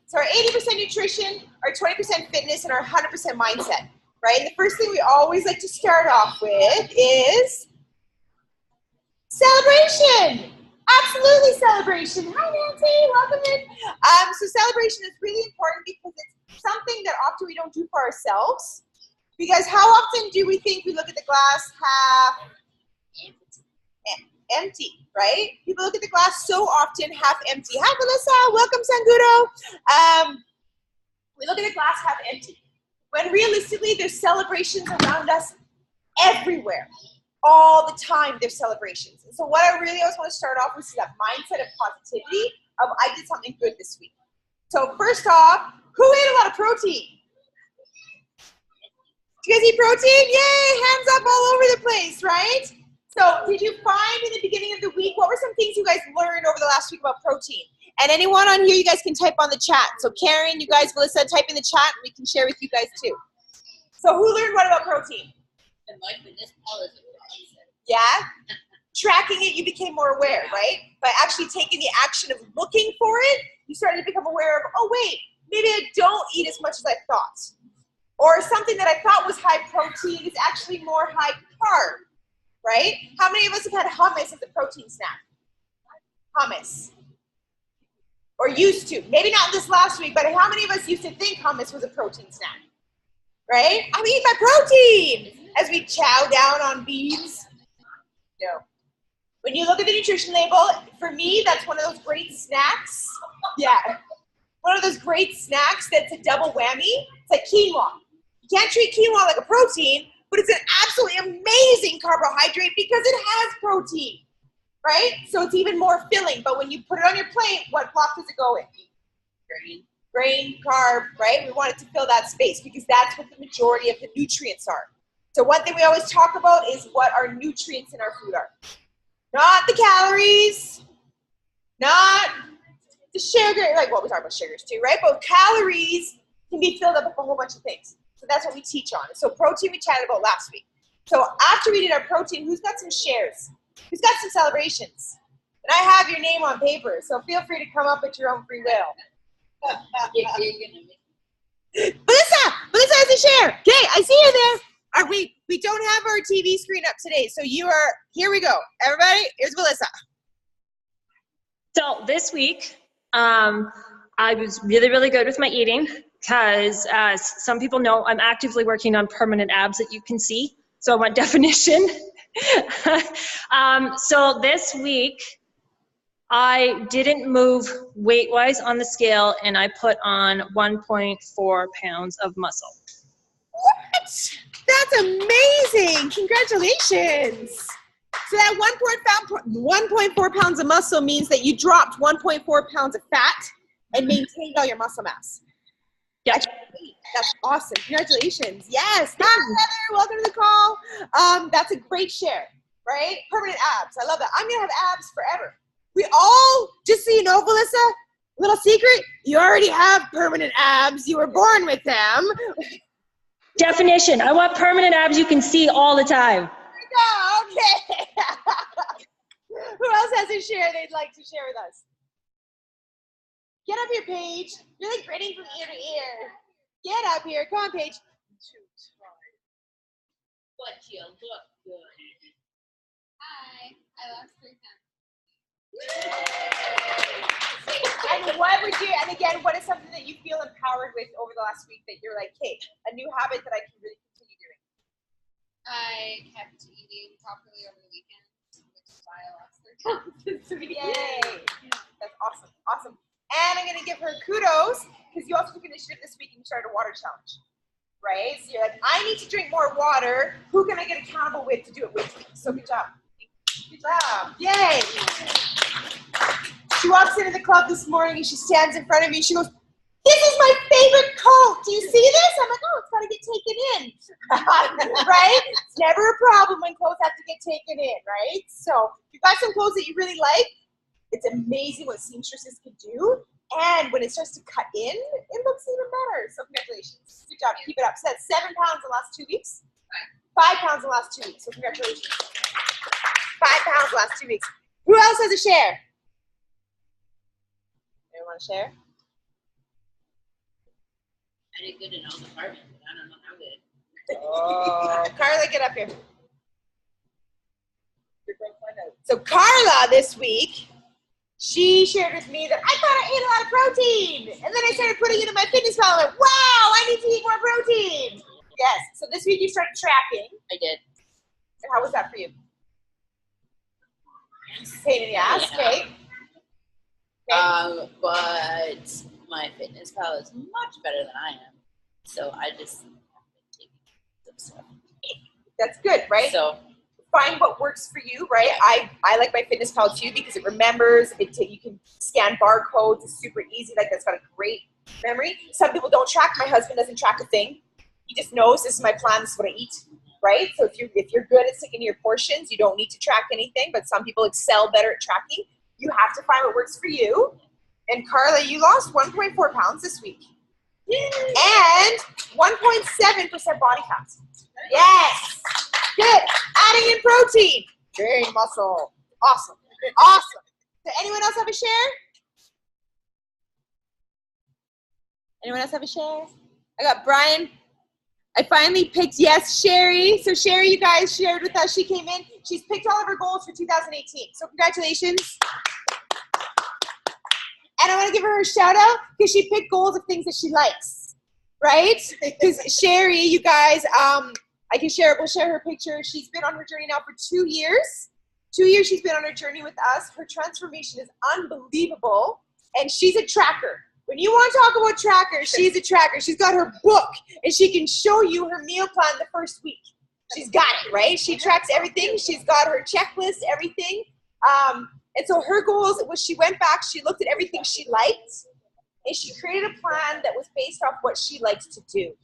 So our 80% nutrition, our 20% fitness, and our 100% mindset, right? And the first thing we always like to start off with is celebration. Absolutely celebration. Hi, Nancy. Welcome in. So celebration is really important because it's something that often we don't do for ourselves. Because how often do we think we look at the glass half empty, right? People look at the glass so often half empty. Hi, Melissa. Welcome, Sangudo. We look at the glass half empty. When realistically, there's celebrations around us everywhere. All the time, there's celebrations. And so what I really always want to start off with is that mindset of positivity of I did something good this week. So first off, who ate a lot of protein? Do you guys eat protein? Yay, hands up all over the place, right? So did you find in the beginning of the week, what were some things you guys learned over the last week about protein? And anyone on here, you guys can type on the chat. So Karen, you guys, Melissa, type in the chat and we can share with you guys too. So who learned what about protein? And my goodness, Paula's a protein. Yeah? Tracking it, you became more aware, right? By actually taking the action of looking for it, you started to become aware of, oh wait, maybe I don't eat as much as I thought. Or something that I thought was high protein is actually more high carb, right? How many of us have had hummus as a protein snack? Hummus. Or used to. Maybe not this last week, but how many of us used to think hummus was a protein snack? Right? I'm eating my protein as we chow down on beans. No. When you look at the nutrition label, for me, that's one of those great snacks. Yeah. One of those great snacks that's a double whammy. It's like quinoa. You can't treat quinoa like a protein, but it's an absolutely amazing carbohydrate because it has protein, right? So it's even more filling. But when you put it on your plate, what block does it go in? Grain, carb, right? We want it to fill that space because that's what the majority of the nutrients are. So one thing we always talk about is what our nutrients in our food are. Not the calories, not the sugar, like what we talk about sugars too, right? But calories can be filled up with a whole bunch of things. So that's what we teach on. So protein we chatted about last week. So after we did our protein, who's got some shares? Who's got some celebrations? And I have your name on paper, so feel free to come up at your own free will. Melissa has a share. Okay, I see you there. We don't have our TV screen up today, so here we go. Everybody, here's Melissa. So this week, I was really, really good with my eating because as some people know, I'm actively working on permanent abs that you can see. So I want definition. So this week, I didn't move weight-wise on the scale, and I put on 1.4 pounds of muscle. What? That's amazing. Congratulations. So that 1.4 pounds of muscle means that you dropped 1.4 pounds of fat and maintained all your muscle mass. Yep. That's awesome. Congratulations. Yes. Hi, Heather. Welcome to the call. That's a great share, right? Permanent abs. I love that. I'm going to have abs forever. We all, just so you know, Melissa, little secret, you already have permanent abs. You were born with them. Definition. I want permanent abs you can see all the time. Okay. Who else has a share they'd like to share with us? Get up here, Paige. You're like grinning from ear to ear. Get up here. Come on, Paige. But you look good. Hi. I lost 3 pounds. And what would you, and again, what is something that you feel empowered with over the last week that you're like, hey, a new habit that I can really continue doing? I kept eating properly over the weekend, which is why I lost 3 pounds. Yay. That's awesome. Awesome. And I'm going to give her kudos because you also took initiative this week and you started a water challenge, right? So you're like, I need to drink more water. Who can I get accountable with to do it with me? So good job. Good job. Yay. She walks into the club this morning and she stands in front of me and she goes, this is my favorite coat. Do you see this? I'm like, oh, it's got to get taken in. Right? It's never a problem when clothes have to get taken in, right? So if you've got some clothes that you really like, it's amazing what seamstresses can do. And when it starts to cut in, it looks even better. So congratulations. Good job. Keep it up. So that's 7 pounds the last 2 weeks. 5 pounds the last 2 weeks. So congratulations. 5 pounds the last 2 weeks. Who else has a share? Anyone want to share? I did good in all departments, but I don't know how good. Oh, Carla, get up here. So Carla this week, she shared with me that I thought I ate a lot of protein. And then I started putting it in my fitness pal. I went, wow, I need to eat more protein. Yes. So this week you started tracking. I did. And how was that for you? Pain in the ass, okay. But my fitness pal is much better than I am. So I just have been taking some stuff. That's good, right? So find what works for you, right? I like my fitness pal too because it remembers, you can scan barcodes, it's super easy, like that's got a great memory. Some people don't track, my husband doesn't track a thing. He just knows this is my plan, this is what I eat, right? So if you're good at sticking to your portions, you don't need to track anything, but some people excel better at tracking. You have to find what works for you. And Carla, you lost 1.4 pounds this week. And 1.7% body fat. Yes! Good. Adding in protein. Gain muscle. Awesome. Awesome. Does anyone else have a share? Anyone else have a share? I got Brian. I finally picked, yes, Sherry. So Sherry, you guys shared with us. She came in. She's picked all of her goals for 2018. So congratulations. And I want to give her a shout out because she picked goals of things that she likes, right? Because Sherry, you guys, we'll share her picture. She's been on her journey now for 2 years. 2 years she's been on her journey with us. Her transformation is unbelievable. And she's a tracker. When you want to talk about trackers, she's a tracker. She's got her book, and she can show you her meal plan the first week. She's got it, right? She tracks everything. She's got her checklist, everything. And so her goals was she went back, she looked at everything she liked, and she created a plan that was based off what she likes to do.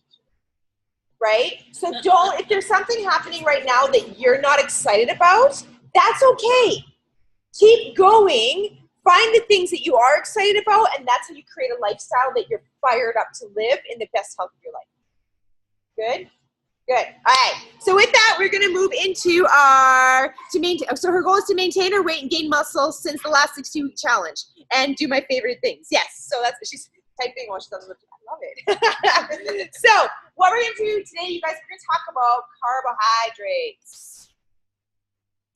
Right? So if there's something happening right now that you're not excited about, that's okay. Keep going. Find the things that you are excited about, and that's how you create a lifestyle that you're fired up to live in the best health of your life. Good? Good. All right. So with that, we're going to move into so her goal is to maintain her weight and gain muscle since the last 60-week challenge and do my favorite things. Yes. So that's, she's typing while she doesn't look. I love it. So what we're going to do today, you guys, we're going to talk about carbohydrates.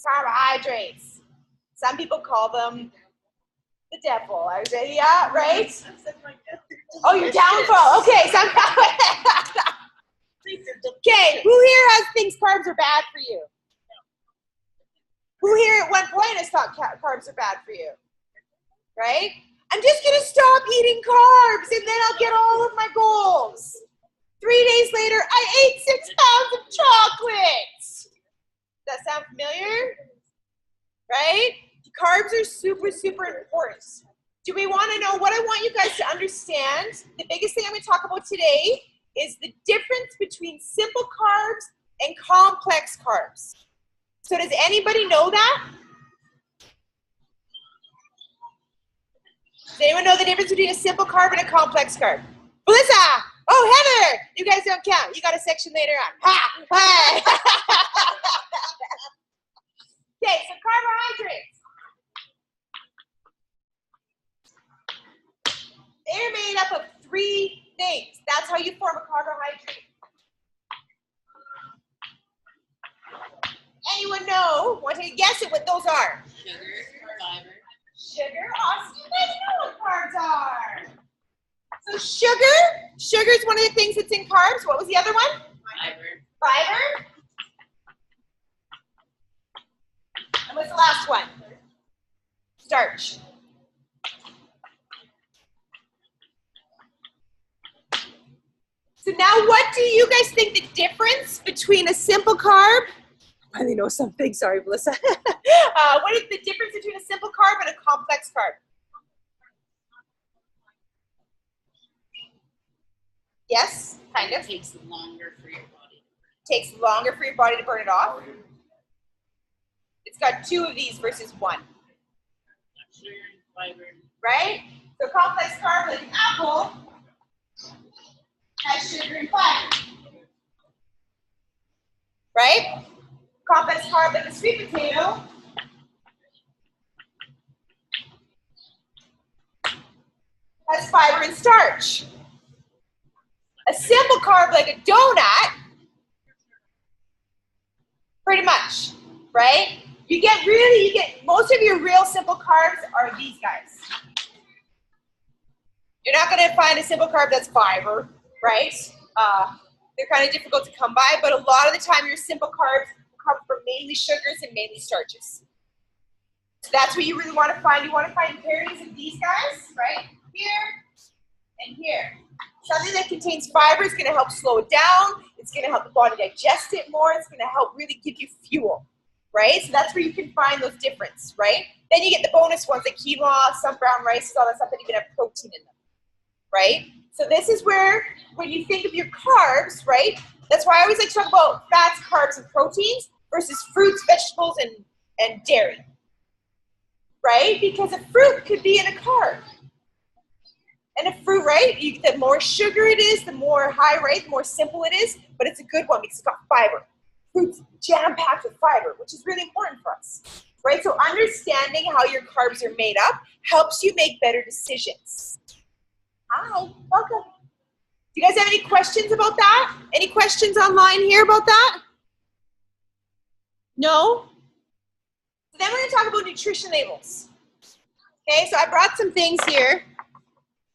Carbohydrates. Some people call them the devil. I was saying, yeah, right? Oh, your downfall. Okay. Okay, who here has thinks carbs are bad for you? Who here at one point has thought carbs are bad for you? Right? I'm just going to stop eating carbs and then I'll get all of my goals. 3 days later, I ate 6 pounds of chocolate. Does that sound familiar? Right? Carbs are super, super important. Do we want to know what I want you guys to understand? The biggest thing I'm going to talk about today is the difference between simple carbs and complex carbs. So does anybody know that? Does anyone know the difference between a simple carb and a complex carb? Melissa! Oh, Heather! You guys don't count. You got a section later on. Ha! Hi! Okay, so carbohydrates. They're made up of 3 things. That's how you form a carbohydrate. Anyone know? Want to guess at what those are? Sugar, fiber. Sugar? Awesome. You guys know what carbs are. So sugar is one of the things that's in carbs. What was the other one? Fiber. And what's the last one? Starch. So now what do you guys think the difference between a simple carb? I finally know something. Sorry, Melissa. What is the difference between a simple carb and a complex carb? Yes, kind of. It takes longer for your body. Takes longer for your body to burn it off. It's got 2 of these versus 1. Sugar and fiber. Right? So complex carb like an apple has sugar and fiber. Right? Complex carb like a sweet potato has fiber and starch. A simple carb like a donut, pretty much, right? You get most of your real simple carbs are these guys. You're not gonna find a simple carb that's fiber, right? They're kind of difficult to come by, but a lot of the time your simple carbs come from mainly sugars and mainly starches. So that's what you really want to find. You want to find pairings of these guys, right? Here and here. Something that contains fiber is going to help slow it down. It's going to help the body digest it more. It's going to help really give you fuel, right? So that's where you can find those difference, right? Then you get the bonus ones like quinoa, some brown rice, all that stuff that even have protein in them, right? So this is where, when you think of your carbs, right? That's why I always like to talk about fats, carbs, and proteins versus fruits, vegetables, and dairy, right? Because a fruit could be in a carb. And a fruit, right, the more sugar it is, the more high, right, the more simple it is, but it's a good one because it's got fiber. Fruit's jam-packed with fiber, which is really important for us, right? So understanding how your carbs are made up helps you make better decisions. Hi, welcome. Do you guys have any questions about that? Any questions online here about that? No? So then we're going to talk about nutrition labels. Okay, so I brought some things here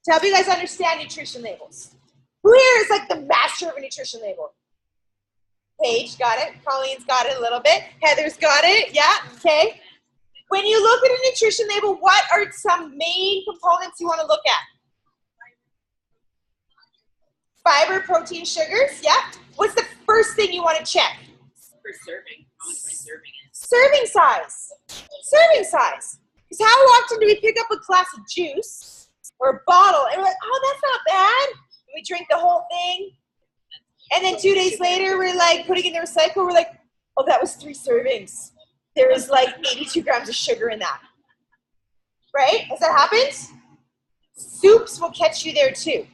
to help you guys understand nutrition labels. Who here is like the master of a nutrition label? Paige got it. Colleen's got it a little bit. Heather's got it. Yeah, okay. When you look at a nutrition label, what are some main components you want to look at? Fiber, protein, sugars, yeah. What's the first thing you want to check? For serving. How much my serving is. Serving size. Serving size. Because how often do we pick up a glass of juice or a bottle and we're like, oh, that's not bad. And we drink the whole thing. And then 2 days later, we're like putting it in the recycle. We're like, oh, that was 3 servings. There was like 82 grams of sugar in that. Right? Has that happened? Soups will catch you there too.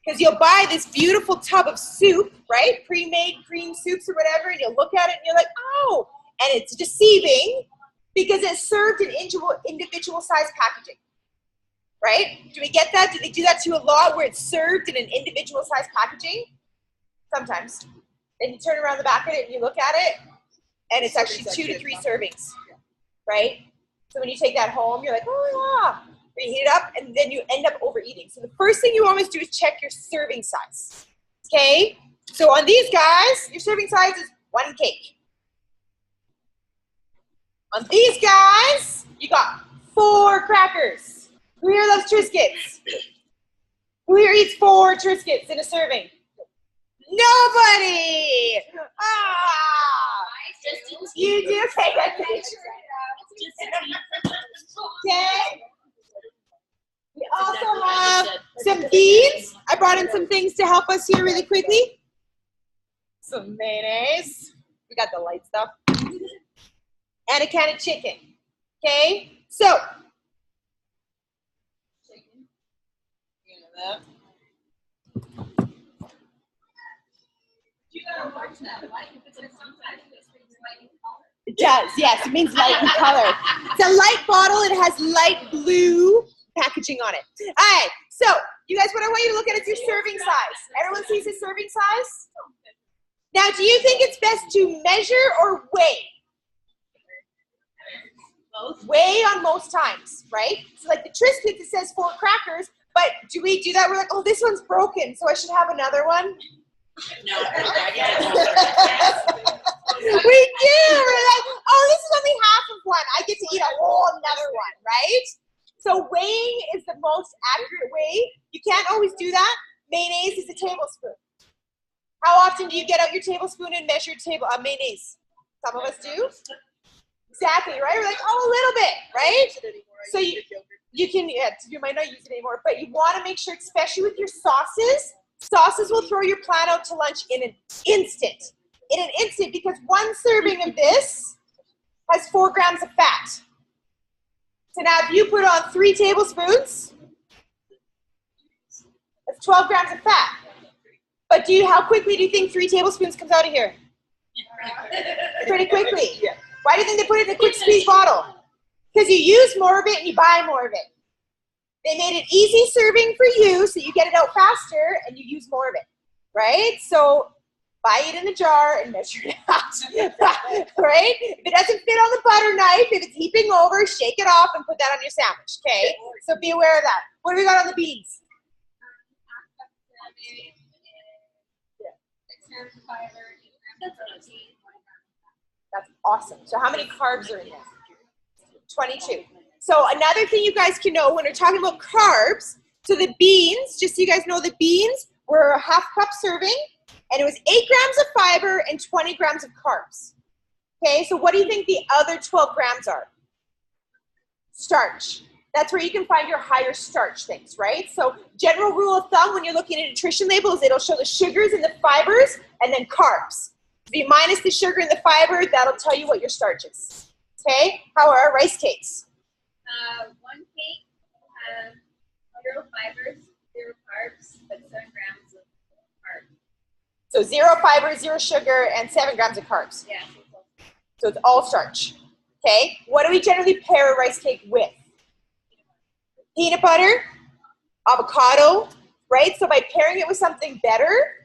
Because you'll buy this beautiful tub of soup, right? Pre-made green soups or whatever, and you'll look at it and you're like, oh, and it's deceiving because it's served in individual size packaging. Right? Do we get that? Do they do that to a lot where it's served in an individual size packaging? Sometimes. And you turn around the back of it and you look at it, and it's actually 2 to 3 servings. Right? So when you take that home, you're like, oh yeah. You heat it up, and then you end up overeating. So the first thing you always do is check your serving size. Okay? So on these guys, your serving size is 1 cake. On these guys, you got 4 crackers. Who here loves Triscuits? Who here eats 4 Triscuits in a serving? Nobody! Ah! You do? Okay, that's okay. We also have some beans. I brought in some things to help us here really quickly. Some mayonnaise. We got the light stuff. And a can of chicken. Okay? So. It does, yes. It means light in color. It's a light bottle. It has light blue packaging on it. All right, so you guys, what I want you to look at is your serving size. Everyone sees the serving size? Now, do you think it's best to measure or weigh? Both. Weigh on most times, right? So like the Triscuits, it says 4 crackers, but do we do that? We're like, oh, this one's broken, so I should have another one? No. We do. We're like, oh, this is only half of one. I get to eat a whole another one, right? So weighing is the most accurate way. You can't always do that. Mayonnaise is a tablespoon. How often do you get out your tablespoon and measure mayonnaise? Some of us do. Exactly, right? We're like, oh, a little bit, right? So you can, yeah, you might not use it anymore, but you want to make sure, especially with your sauces, sauces will throw your plan out to lunch in an instant. In an instant, because 1 serving of this has 4 grams of fat. So now if you put on 3 tablespoons, that's 12 grams of fat. But how quickly do you think 3 tablespoons comes out of here? Pretty quickly. Why do you think they put it in a quick squeeze bottle? Because you use more of it and you buy more of it. They made it easy serving for you, so you get it out faster and you use more of it. right? So buy it in the jar and measure it out, right? If it doesn't fit on the butter knife, if it's heaping over, shake it off and put that on your sandwich, okay? So be aware of that. What do we got on the beans? That's awesome. So how many carbs are in there? 22. So another thing you guys can know when we're talking about carbs, so the beans, just so you guys know, the beans were a half cup serving, and it was 8 grams of fiber and 20 grams of carbs. Okay, so what do you think the other 12 grams are? Starch. That's where you can find your higher starch things, right? So general rule of thumb when you're looking at nutrition labels, it'll show the sugars and the fibers and then carbs. If you minus the sugar and the fiber, that'll tell you what your starch is. Okay, how are our rice cakes? One cake has 0 fibers, 0 carbs, but 7 grams of carbs. So 0 fiber, 0 sugar, and 7 grams of carbs. Yeah. So it's all starch. Okay, what do we generally pair a rice cake with? Peanut butter, avocado, right? So by pairing it with something better,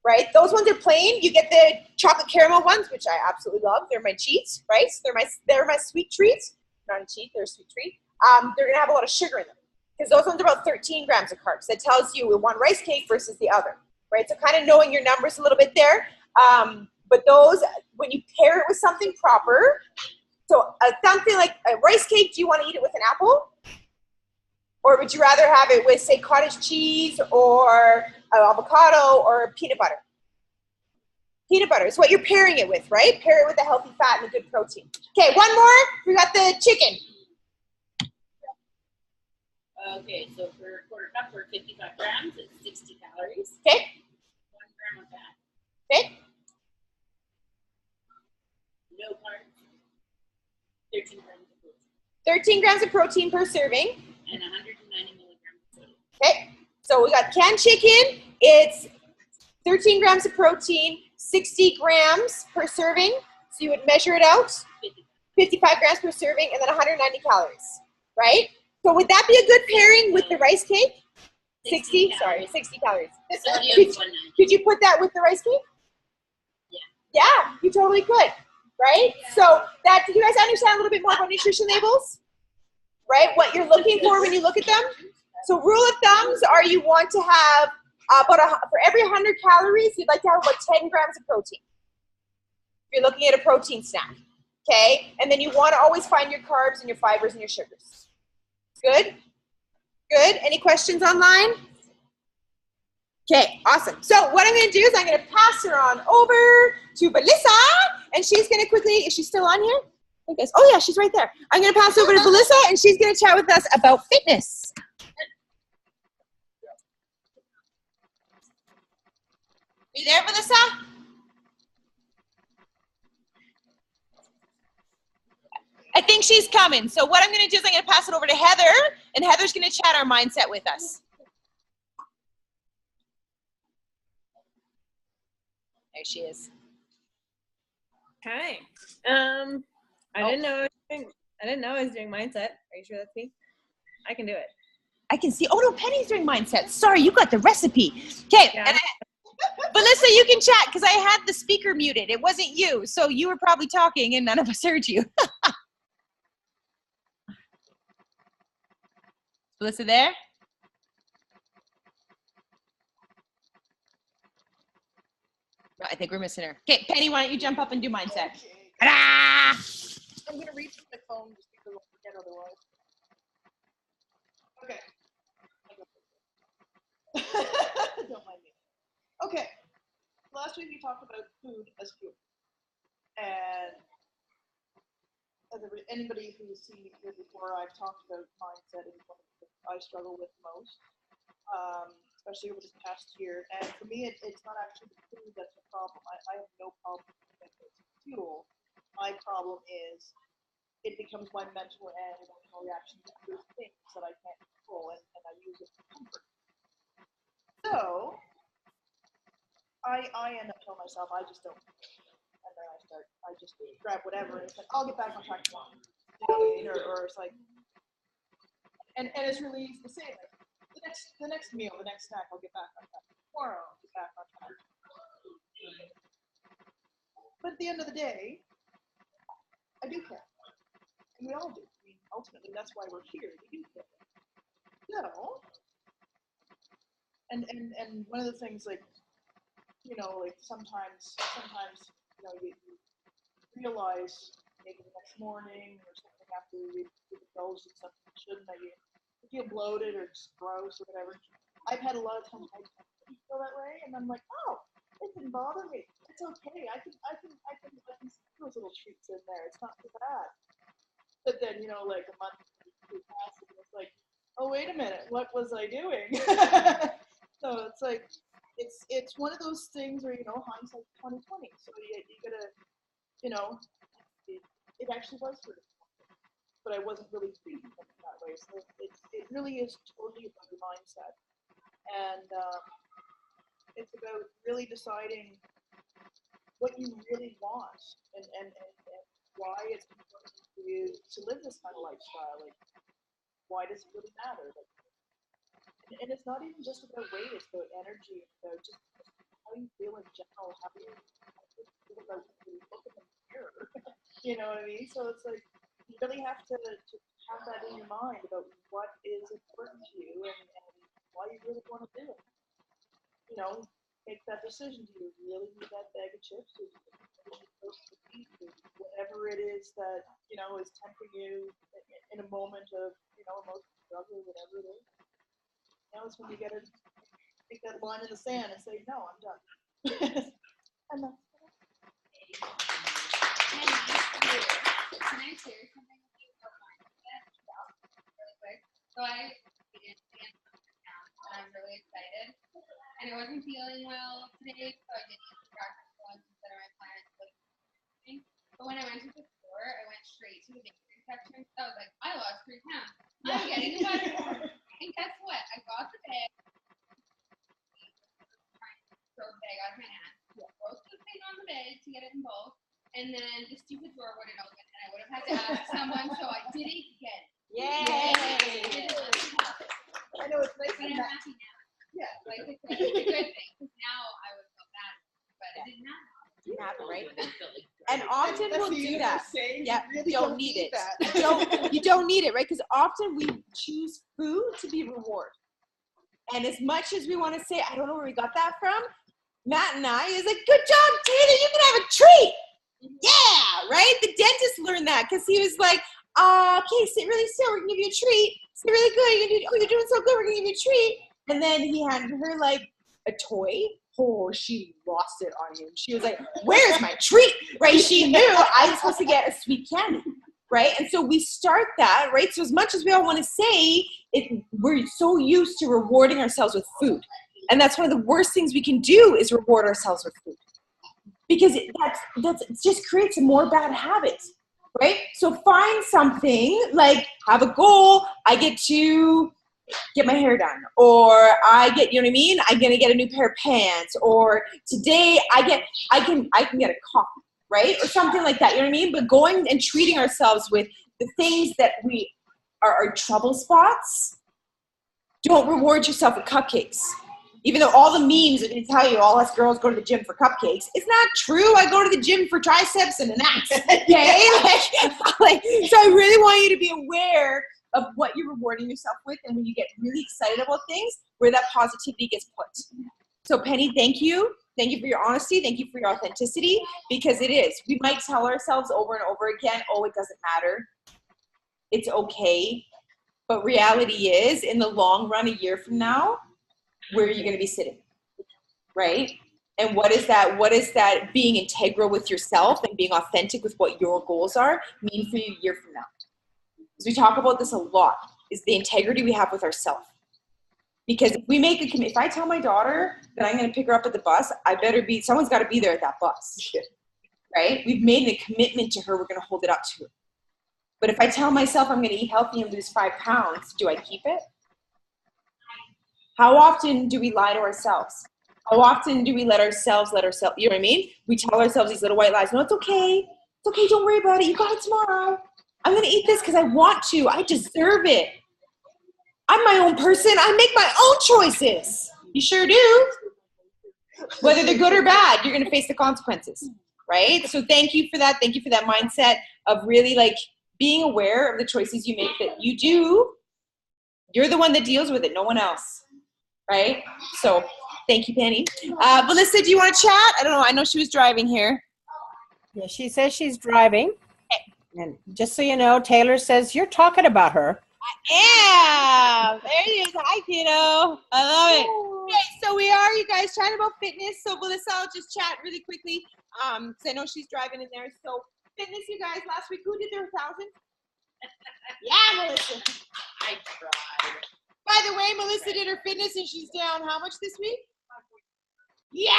right? Those ones are plain. You get the chocolate caramel ones, which I absolutely love. They're my cheat, right? So they're my sweet treat. Not a cheat, they're a sweet treat. They're gonna have a lot of sugar in them because those ones are about 13 grams of carbs. That tells you one rice cake versus the other, right? So kind of knowing your numbers a little bit there. But those, when you pair it with something proper, so something like a rice cake, do you want to eat it with an apple? Or would you rather have it with, say, cottage cheese or avocado or peanut butter? Peanut butter is what you're pairing it with, right? Pair it with a healthy fat and a good protein. Okay, one more. We got the chicken. Okay, so for a quarter cup or 55 grams, it's 60 calories. Okay. 1 gram of fat. Okay. No carbs. 13 grams of protein. 13 grams of protein per serving. And 190 milligrams of sodium. Okay. So we got canned chicken. It's 13 grams of protein, 60 grams per serving. So you would measure it out. 55 grams per serving, and then 190 calories, right? So would that be a good pairing with the rice cake? 60 calories. Could you put that with the rice cake? Yeah. Yeah, you totally could, right? Yeah. So that, do you guys understand a little bit more about nutrition labels? Right, what you're looking for when you look at them? So rule of thumbs are you want to have for every 100 calories, you'd like to have about 10 grams of protein. If you're looking at a protein snack, okay? And then you want to always find your carbs and your fibers and your sugars. Good? Good? Any questions online? Okay, awesome. So what I'm going to do is I'm going to pass her on over to Belissa, and she's going to quickly, is she still on here? I guess. Oh yeah, she's right there. I'm going to pass over to Belissa, and she's going to chat with us about fitness. Are you there, Belissa? I think she's coming. So what I'm going to do is I'm going to pass it over to Heather, and Heather's going to chat our mindset with us. There she is. Hi. I didn't know I was doing mindset. Are you sure that's me? I can do it. I can see. Oh no, Penny's doing mindset. Sorry, you got the recipe. Okay, Yeah. Melissa, you can chat because I had the speaker muted. It wasn't you, so you were probably talking and none of us heard you. Melissa there? No, I think we're missing her. Okay, Penny, why don't you jump up and do mindset? Ta-da! I'm going to reach for my phone just because I'll forget otherwise. Okay. Don't mind me. Okay. Last week we talked about food as fuel. And anybody who's seen me here before, I've talked about mindset is one of the things I struggle with most, especially over this past year. And for me, it's not actually the food that's a problem. I have no problem with fuel. My problem is it becomes my mental and emotional reaction to those things that I can't control, and I use it for comfort. So I end up telling myself I just don't, and then I just grab whatever, and it's like I'll get back on track tomorrow. You know what I mean? Or it's like, and it's really easy to say, like the next meal, the next snack, I'll get back on track tomorrow. back on track. But at the end of the day, I do care. And we all do. I mean, ultimately, that's why we're here. We do care. So, and one of the things, like, you know, like sometimes, you know, you realize maybe the next morning or something after you indulge in something you shouldn't, that you feel bloated or just gross or whatever. I've had a lot of times I feel that way, and I'm like, oh, it didn't bother me. It's okay. I can see those little treats in there. It's not too bad. But then, you know, like a month passed, and it's like, oh, wait a minute, what was I doing? So it's like, it's one of those things where, you know, hindsight 2020. So you gotta, you know, it actually was for me, but I wasn't really thinking of it that way. So it really is totally about your mindset, and it's about really deciding what you really want and why it's important for you to live this kind of lifestyle. Like, why does it really matter? Like, and it's not even just about weight, it's about energy, it's about just how you feel in general, how you feel about when you look in the mirror. You know what I mean? So it's like, you really have to have that in your mind about what is important to you and why you really want to do it. You know, make that decision. Do you really need that bag of chips? Or whatever it is that, you know, is tempting you in a moment of, you know, emotional struggle, whatever it is. You know, it's when you gotta take that line in the sand and say, no, I'm done. And that's Can I share something with you about mindset? Really quick. So I did dance and I'm really excited. And I wasn't feeling well today, so I did eat breakfast lunch instead of my plans. But when I went to the store, I went straight to the bakery section. So I was like, I lost 3 pounds. I'm getting a buttercorn. And guess what? I got the bag. Throw the bag out of my hand. Broke the thing on the bed to get it in bulk. And then the stupid drawer wouldn't open, and I would have had to ask someone, so I didn't get it. Yay! I know it's nice But when I'm that. happy now. Yeah. Like, it's a good thing, because now I would feel bad, but it didn't happen. Didn't happen, right? Right? And often That's we'll the do universe that. saying Yeah, you really don't need it. that. You don't need it, right? Because often we choose food to be reward. And as much as we want to say, I don't know where we got that from, Matt and I is like, good job, Tina, you can have a treat. Yeah, right? The dentist learned that because he was like, okay, sit really still, we're gonna give you a treat. Sit really good, you're doing so good, we're gonna give you a treat. And then he handed her like a toy. Oh, she lost it on him. She was like, where's my treat? Right? She knew I was supposed to get a sweet candy. Right? And so we start that, right? So as much as we all want to say it, we're so used to rewarding ourselves with food. And that's one of the worst things we can do is reward ourselves with food. Because it just creates more bad habits, right? So find something, like have a goal. I get to get my hair done, or I get, you know what I mean? I'm gonna get a new pair of pants, or today I can get a coffee, right? Or something like that, you know what I mean? But going and treating ourselves with the things that we are our trouble spots. Don't reward yourself with cupcakes. Even though all the memes are going to tell you all us girls go to the gym for cupcakes, it's not true. I go to the gym for triceps and an axe. Okay, so I really want you to be aware of what you're rewarding yourself with, and when you get really excited about things, where that positivity gets put. So Penny, thank you. Thank you for your honesty. Thank you for your authenticity, because it is. We might tell ourselves over and over again, oh, it doesn't matter. It's okay. But reality is, in the long run, a year from now, where are you going to be sitting, right? And what is that being integral with yourself and being authentic with what your goals are mean for you a year from now? Because we talk about this a lot, is the integrity we have with ourselves. Because if we make a commitment, if I tell my daughter that I'm going to pick her up at the bus, someone's got to be there at that bus, right? We've made a commitment to her, we're going to hold it up to her. But if I tell myself I'm going to eat healthy and lose 5 pounds, do I keep it? How often do we lie to ourselves? How often do we let ourselves, you know what I mean? We tell ourselves these little white lies. No, it's okay. It's okay. Don't worry about it. You got it tomorrow. I'm going to eat this because I want to. I deserve it. I'm my own person. I make my own choices. You sure do. Whether they're good or bad, you're going to face the consequences, right? So thank you for that. Thank you for that mindset of really like being aware of the choices you make that you do. You're the one that deals with it, no one else, right? So thank you, Penny. Melissa, do you want to chat? I don't know. I know she was driving here. Yeah, she says she's driving. And just so you know, Taylor says you're talking about her. Yeah, there it is. Hi, kiddo. I love it. Okay, so we are, you guys, chatting about fitness. So Melissa, I'll just chat really quickly, because I know she's driving in there. So fitness, you guys, last week, who did their 1,000? Yeah, Melissa. I tried. By the way, Melissa did her fitness, and she's down how much this week? Yeah!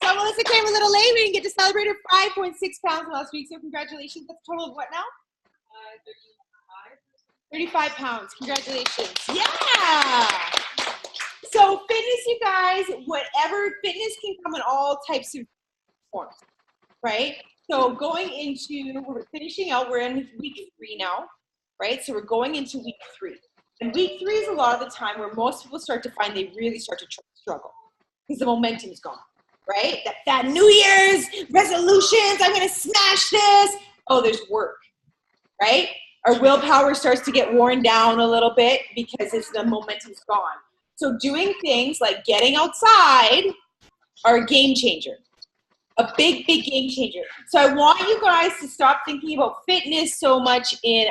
So Melissa came a little late. We didn't get to celebrate her 5.6 pounds last week, so congratulations. That's a total of what now? 35 pounds. Congratulations. Yeah. So fitness, you guys, whatever, fitness can come in all types of forms, right? So going into, we're finishing out, we're in week 3 now, right? So we're going into week 3. And week 3 is a lot of the time where most people start to find they really start to struggle because the momentum's gone, right? That New Year's resolutions, I'm going to smash this. Oh, there's work, right? Our willpower starts to get worn down a little bit because the momentum's gone. So doing things like getting outside are a game changer, a big, big game changer. So I want you guys to stop thinking about fitness so much in,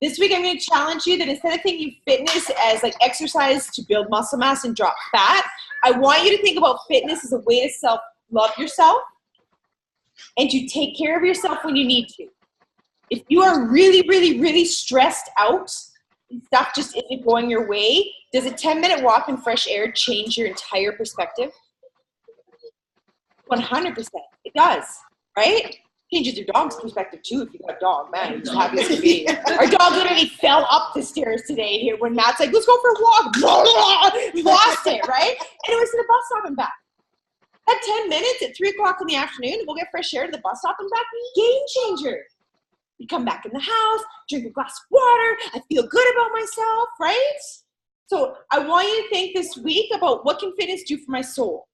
this week I'm going to challenge you that instead of thinking fitness as like exercise to build muscle mass and drop fat, I want you to think about fitness as a way to self-love yourself and to take care of yourself when you need to. If you are really, really, really stressed out and stuff just isn't going your way, does a 10-minute walk in fresh air change your entire perspective? 100%. It does, right? Changes your dog's perspective too if you got a dog. Man, he's happy as can be. Our dog literally fell up the stairs today here when Matt's like, let's go for a walk. Lost it, right? And it was to the bus stop and back. That 10 minutes at 3 o'clock in the afternoon to go get fresh air to the bus stop and back, game changer. You come back in the house, drink a glass of water, I feel good about myself, right? So I want you to think this week about what can fitness do for my soul.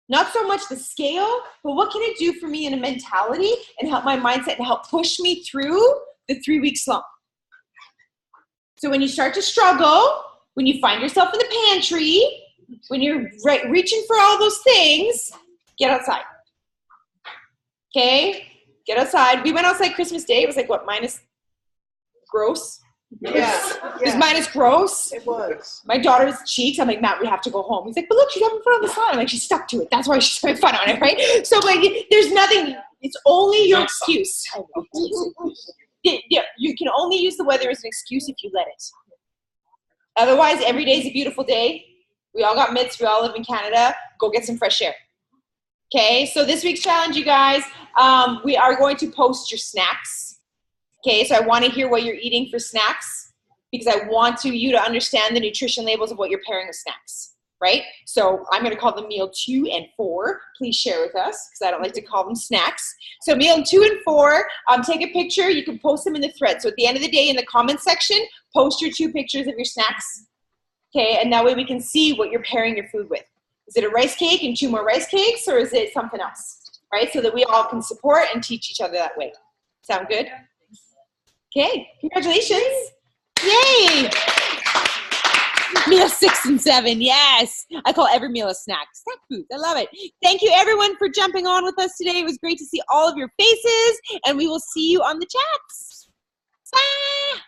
Not so much the scale, but what can it do for me in a mentality and help my mindset and help push me through the 3-week slump. So when you start to struggle, when you find yourself in the pantry, when you're reaching for all those things, get outside. Okay? Get outside. We went outside Christmas Day. It was like, what, minus gross? Yeah. It was minus gross. It was. My daughter's cheeks, I'm like, Matt, we have to go home. He's like, but look, she's having fun on the sun. I'm like, she's stuck to it. That's why she's having fun on it, right? So like, there's nothing. It's only your excuse. Yeah, you can only use the weather as an excuse if you let it. Otherwise, every day is a beautiful day. We all got mitts. We all live in Canada. Go get some fresh air. Okay, so this week's challenge, you guys, we are going to post your snacks. Okay, so I want to hear what you're eating for snacks because I want you to understand the nutrition labels of what you're pairing with snacks, right? So I'm going to call them meal 2 and 4. Please share with us because I don't like to call them snacks. So meal 2 and 4, take a picture. You can post them in the thread. So at the end of the day in the comments section, post your 2 pictures of your snacks. Okay, and that way we can see what you're pairing your food with. Is it a rice cake and 2 more rice cakes, or is it something else, right? So that we all can support and teach each other that way. Sound good? Okay, congratulations. Yay! Meal 6 and 7, yes. I call every meal a snack. Snack food, I love it. Thank you everyone for jumping on with us today. It was great to see all of your faces, and we will see you on the chats. Bye!